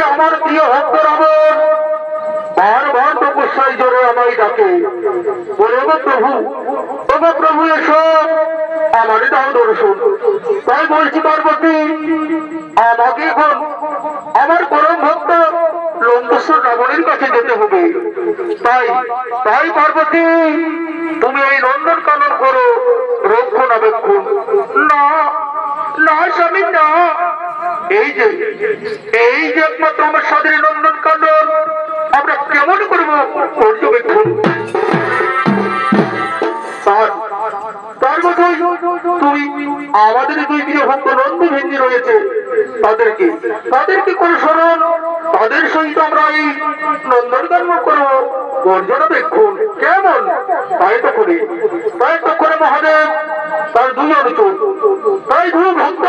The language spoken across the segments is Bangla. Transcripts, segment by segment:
আমার প্রিয় ভক্ত রাবণ বারবার তপস্যায় জোরে আমায় ডাকে, বলে গো প্রভু এসো, আমারই দাও দর্শন। তাই বলছি পার্বতী, আমাকে এখন আমার পরম ভক্ত লঙ্কেশ্বর রাবণের কাছে যেতে হবে। তাই তাই পার্বতী, তুমি এই নন্দন কানন করো রক্ষণাবেক্ষণ। না না স্বামী না, এই যে একমাত্র আমার স্বাধীন নন্দন কানন আমরা কেমন করবো পর্যবেক্ষণ? তার কথাই তুমি আমাদের দুই প্রিয় ভক্ত নন্দভেন্দি রয়েছে, তাদেরকে করে স্মরণ, তাদের সহিত আমরা এই নন্দনকানন করবো পর্যবেক্ষণ কেমন? তাই তো করে মহাদেব তার দুই অনুচর, তাই দুই ভক্ত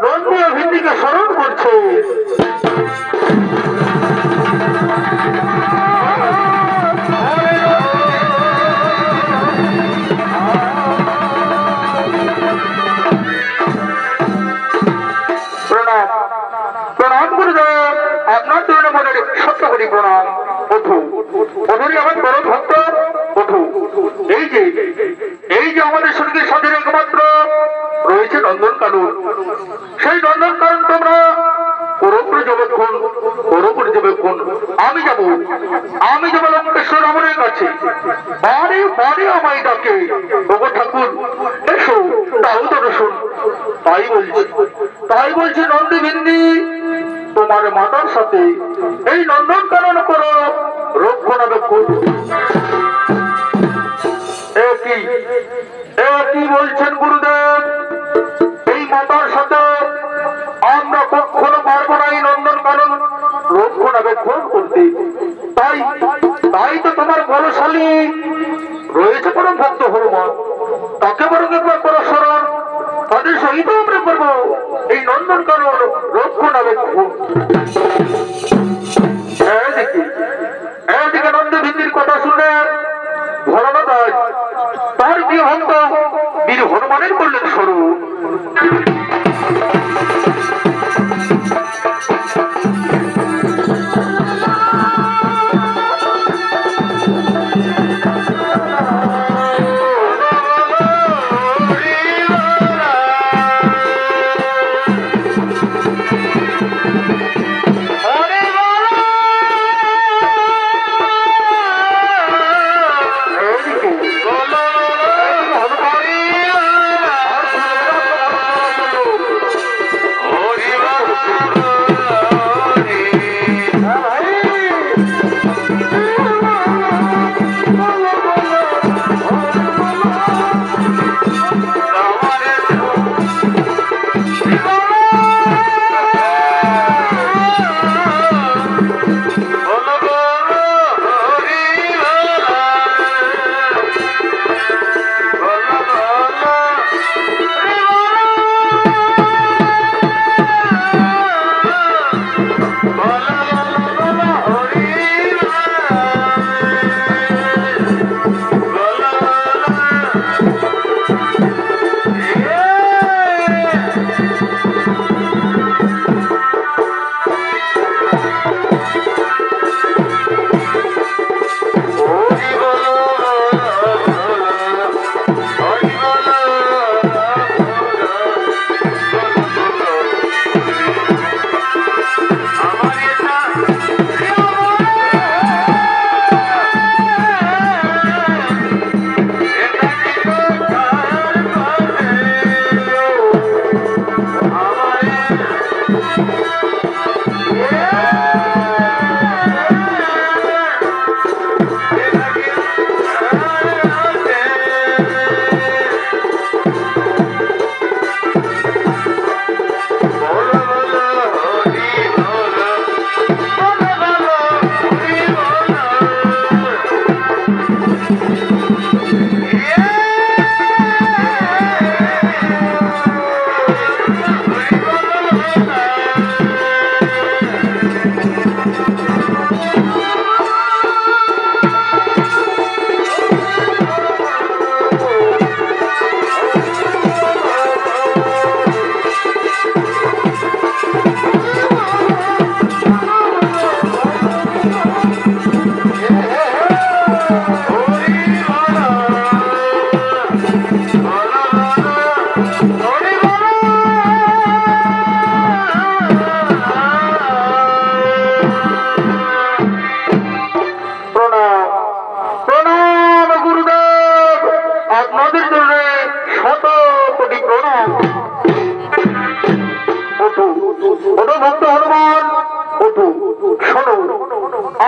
নন্দী ও ভিন্দিকে স্মরণ করছে। প্রণাম গুরুদেব, আপনার জন্য মনে সত্য করি প্রণাম। ওঠুরি আমার বড় ভক্ত, ওঠু। এই যে আমাদের শরীরের সাথে একমাত্র রয়েছে নন্দনকানন, সেই নন্দনকানন তোমরা পর্যবেক্ষণ। আমি যাব লঙ্কেশ্বর রাবণের কাছে, বারে আমায় ডাকে, ওগো ঠাকুর এসো দাও দর্শন। তাই বলছি নন্দীভিন্দি, তোমার মাতার সাথে এই নন্দনকানন করো রক্ষণাবেক্ষণ। কি বলছেন গুরুদেব? এই মাতার সাথে আমরা কখনো পারবো না এই নন্দনকানন রক্ষণাবেক্ষণ করতে। তাই তো তোমার বলশালী রয়েছে পরম ভক্ত হনুমান, তাকে বরং একবার করো স্মরণ, তাদের সহিত আমরা করবো এই নন্দনকানন রক্ষণাবেক্ষণ। এদিকে নন্দভিন্দির কথা শুনে ভরণদাস তার প্রিয় ভক্ত বীর হনুমানের করলেন স্মরণ।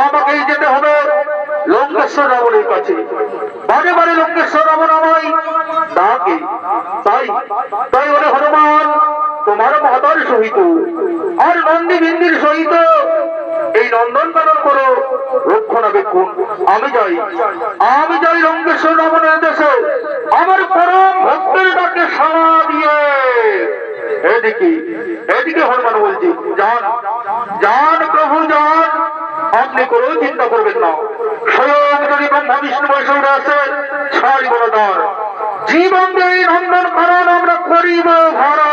আমাকেই যেতে হবে লঙ্কেশ্বর রাবণের কাছে। বারে বারে লঙ্কেশ্বর রাবণ আমায় ডাকে। তাই তাই বলে হনুমান তোমার মাতার সহিত আর নন্দী বিন্দির সহিত এই নন্দন কানন করো রক্ষণাবেক্ষণ। আমি যাই লঙ্কেশ্বর রাবণের দেশে আমার পরম ভক্তের ডাকে সাড়া দিয়ে। এদিকে এদিকে হনুমান বলছি, যান যান প্রভু যান, আপনি কোনো চিন্তা করবেন না। স্বয়ং যদি ব্রহ্মা বিষ্ণু বৈষ্ণব আছে ছাড়িব না তার। জীবন দিয়ে এই নন্দন কানন আমরা করিব ভাড়া।